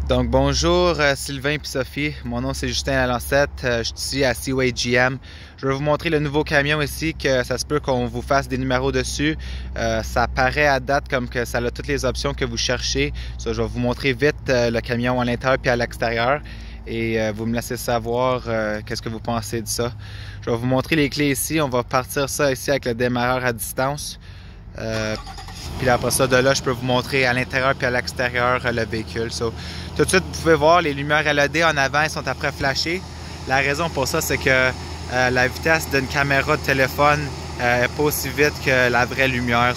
Donc bonjour Sylvain et Sophie, mon nom c'est Justin Lalancette, je suis ici à Seaway GM. Je vais vous montrer le nouveau camion ici, que ça se peut qu'on vous fasse des numéros dessus. Ça paraît à date comme que ça a toutes les options que vous cherchez. Je vais vous montrer vite le camion à l'intérieur puis à l'extérieur et vous me laissez savoir qu'est-ce que vous pensez de ça. Je vais vous montrer les clés ici, on va partir ça ici avec le démarreur à distance. Puis après ça, de là, je peux vous montrer à l'intérieur puis à l'extérieur le véhicule. Tout de suite, vous pouvez voir, les lumières LED en avant, elles sont après flashées. La raison pour ça, c'est que la vitesse d'une caméra de téléphone n'est pas aussi vite que la vraie lumière.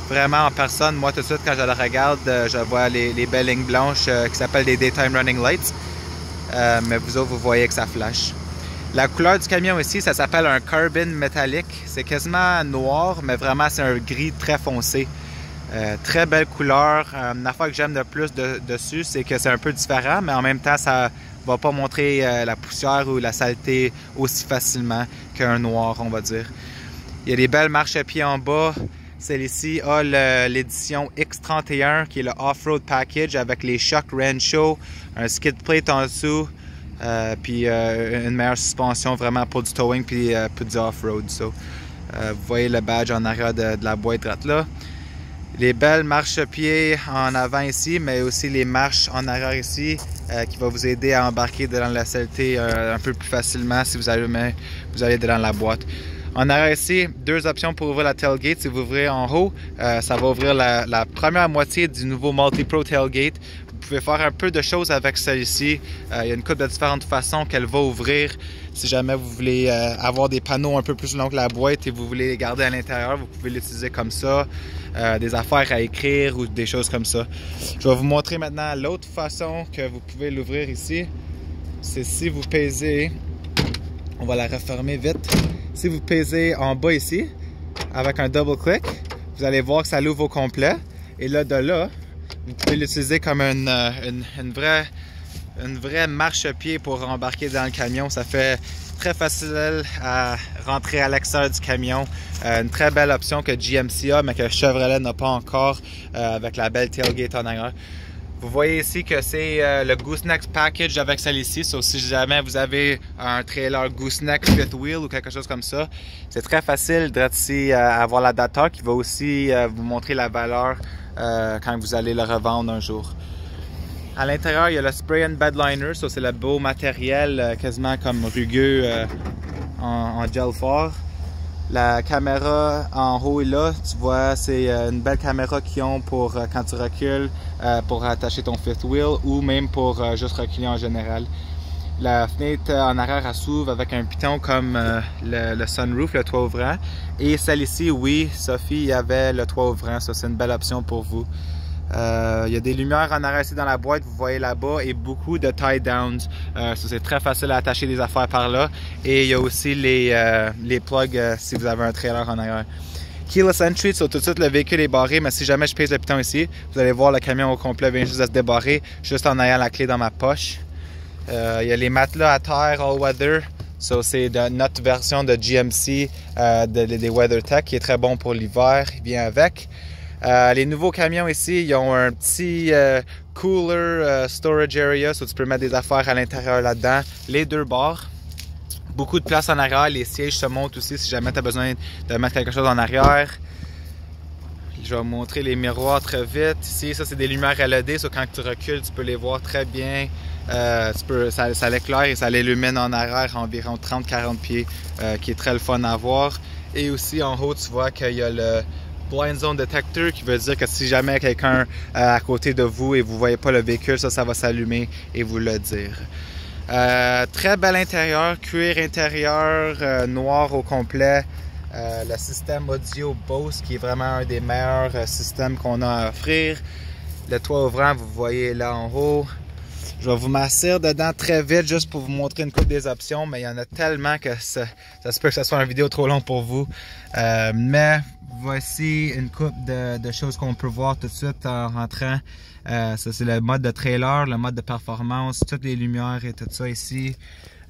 Vraiment, en personne, moi, tout de suite, quand je la regarde, je vois les belles lignes blanches qui s'appellent des Daytime Running Lights. Mais vous autres, vous voyez que ça flash. La couleur du camion ici, ça s'appelle un carbon métallique. C'est quasiment noir, mais vraiment, c'est un gris très foncé. Très belle couleur. Une affaire que j'aime de plus dessus, c'est que c'est un peu différent, mais en même temps, ça va pas montrer la poussière ou la saleté aussi facilement qu'un noir, on va dire. Il y a des belles marchepieds en bas. Celle-ci a l'édition X31 qui est le Off-Road Package avec les shocks Rancho, un skid plate en dessous, puis une meilleure suspension vraiment pour du towing puis pour du off-road. Vous voyez le badge en arrière de la boîte droite là. Les belles marchepieds en avant ici, mais aussi les marches en arrière ici qui vont vous aider à embarquer dans la saleté un peu plus facilement si vous allez dans la boîte. En arrière ici, deux options pour ouvrir la tailgate. Si vous ouvrez en haut, ça va ouvrir la première moitié du nouveau Multi-Pro Tailgate. Vous pouvez faire un peu de choses avec celle-ci. Il y a une couple de différentes façons qu'elle va ouvrir. Si jamais vous voulez avoir des panneaux un peu plus longs que la boîte et vous voulez les garder à l'intérieur, vous pouvez l'utiliser comme ça. Des affaires à écrire ou des choses comme ça. Je vais vous montrer maintenant l'autre façon que vous pouvez l'ouvrir ici. C'est si vous pesez, on va la refermer vite. Si vous pesez en bas ici, avec un double click, vous allez voir que ça l'ouvre au complet. Et là, de là, vous pouvez l'utiliser comme une vraie marchepied pour embarquer dans le camion. Ça fait très facile à rentrer à l'extérieur du camion. Une très belle option que GMC a, mais que Chevrolet n'a pas encore avec la belle tailgate en arrière. Vous voyez ici que c'est le Gooseneck Package avec celle-ci. Si jamais vous avez un trailer Gooseneck fifth wheel ou quelque chose comme ça, c'est très facile d'ici à avoir l'adaptateur qui va aussi vous montrer la valeur quand vous allez le revendre un jour. À l'intérieur, il y a le Spray and Bed Liner. C'est le beau matériel quasiment comme rugueux en gel fort. La caméra en haut et là, tu vois, c'est une belle caméra qu'ils ont pour quand tu recules, pour attacher ton fifth wheel ou même pour juste reculer en général. La fenêtre en arrière, elle s'ouvre avec un piton comme le sunroof, le toit ouvrant. Et celle-ci, oui, Sophie, il y avait le toit ouvrant, ça c'est une belle option pour vous. Il y a des lumières en arrière ici dans la boîte, vous voyez là-bas, et beaucoup de tie-downs. C'est très facile à attacher des affaires par là. Et il y a aussi les plugs si vous avez un trailer en arrière. Keyless entry, tout de suite le véhicule est barré, mais si jamais je pèse le piton ici, vous allez voir le camion au complet vient juste de se débarrer, juste en ayant la clé dans ma poche. Il y a les matelas à terre all-weather. C'est notre version de GMC des WeatherTech qui est très bon pour l'hiver, il vient avec. Les nouveaux camions ici, ils ont un petit cooler storage area, tu peux mettre des affaires à l'intérieur là-dedans. Les deux bords, beaucoup de place en arrière, les sièges se montent aussi si jamais tu as besoin de mettre quelque chose en arrière. Je vais vous montrer les miroirs très vite. Ici, ça c'est des lumières LED, quand tu recules, tu peux les voir très bien. Ça l'éclaire et ça l'illumine en arrière à environ 30-40 pieds, qui est très le fun à voir. Et aussi en haut, tu vois qu'il y a le Blind Zone Detector qui veut dire que si jamais il y a quelqu'un à côté de vous et vous ne voyez pas le véhicule, ça va s'allumer et vous le dire. Très bel intérieur, cuir intérieur, noir au complet. Le système audio Bose qui est vraiment un des meilleurs systèmes qu'on a à offrir. Le toit ouvrant, vous voyez là en haut. Je vais vous m'asseoir dedans très vite juste pour vous montrer une couple des options, mais il y en a tellement que ça se peut que ce soit une vidéo trop longue pour vous. Mais voici une couple de choses qu'on peut voir tout de suite en rentrant. Ça c'est le mode de trailer, le mode de performance, toutes les lumières et tout ça ici.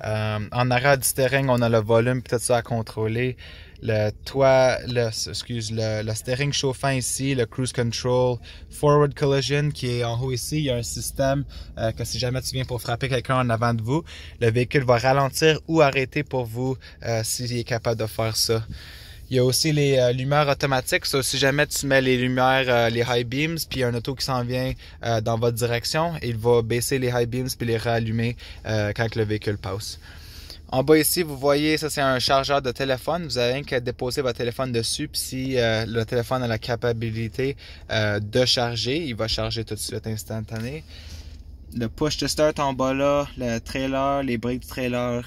En arrière du steering, on a le volume et tout ça à contrôler. le toit, le steering chauffant ici, le cruise control, forward collision qui est en haut ici. Il y a un système que si jamais tu viens pour frapper quelqu'un en avant de vous, le véhicule va ralentir ou arrêter pour vous s'il est capable de faire ça. Il y a aussi les lumières automatiques. Ça, si jamais tu mets les lumières, les high beams, puis il y a un auto qui s'en vient dans votre direction, il va baisser les high beams puis les rallumer quand le véhicule passe. En bas ici, vous voyez, ça c'est un chargeur de téléphone. Vous avez rien qu'à déposer votre téléphone dessus. Puis si le téléphone a la capacité de charger, il va charger tout de suite instantané. Le push to start en bas là, le trailer, les briques du trailer.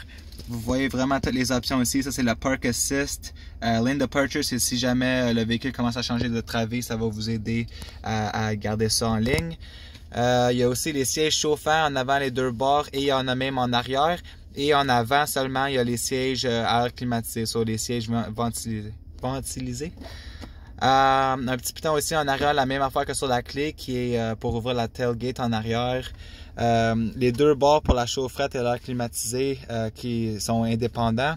Vous voyez vraiment toutes les options ici. Ça, c'est le Park Assist. Lane Departure, c'est si jamais le véhicule commence à changer de travée, ça va vous aider à garder ça en ligne. Il y a aussi les sièges chauffants en avant les deux bords et il y en a même en arrière. Et en avant seulement, il y a les sièges à air climatisé, sur les sièges ventilisés. Un petit piton aussi en arrière, la même affaire que sur la clé qui est pour ouvrir la tailgate en arrière. Les deux bords pour la chaufferette et l'air climatisé qui sont indépendants.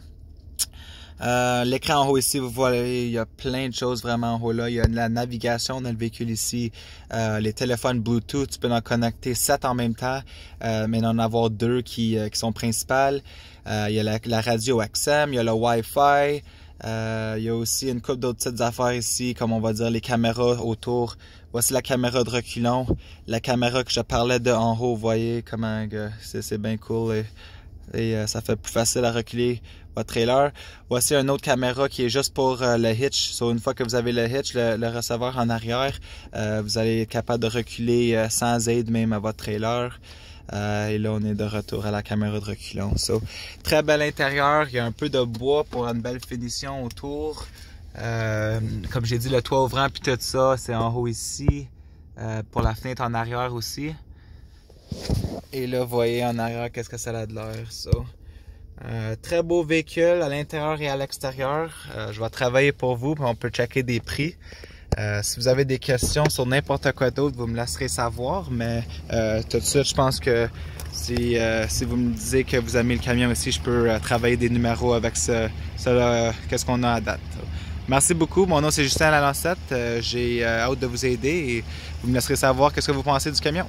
L'écran en haut ici, vous voyez, il y a plein de choses vraiment en haut là. Il y a de la navigation dans le véhicule ici. Les téléphones Bluetooth, tu peux en connecter 7 en même temps, mais en avoir 2 qui sont principales. Il y a la radio XM, il y a le Wi-Fi. Il y a aussi une couple d'autres petites affaires ici, comme on va dire les caméras autour. Voici la caméra de reculons. La caméra que je parlais de en haut, vous voyez comment c'est bien cool et ça fait plus facile à reculer votre trailer. Voici une autre caméra qui est juste pour le hitch. So, une fois que vous avez le hitch, le receveur en arrière, vous allez être capable de reculer sans aide même à votre trailer. Et là, on est de retour à la caméra de reculons. So, très bel intérieur. Il y a un peu de bois pour une belle finition autour. Comme j'ai dit, le toit ouvrant puis tout ça, c'est en haut ici. Pour la fenêtre en arrière aussi. Et là, vous voyez en arrière, qu'est-ce que ça a de l'air, ça. Très beau véhicule à l'intérieur et à l'extérieur. Je vais travailler pour vous, puis on peut checker des prix. Si vous avez des questions sur n'importe quoi d'autre, vous me laisserez savoir. Mais tout de suite, je pense que si vous me disiez que vous aimez le camion aussi, je peux travailler des numéros avec qu'est-ce qu'on a à date. Merci beaucoup. Mon nom c'est Justin Lalancette. J'ai hâte de vous aider et vous me laisserez savoir qu'est-ce que vous pensez du camion.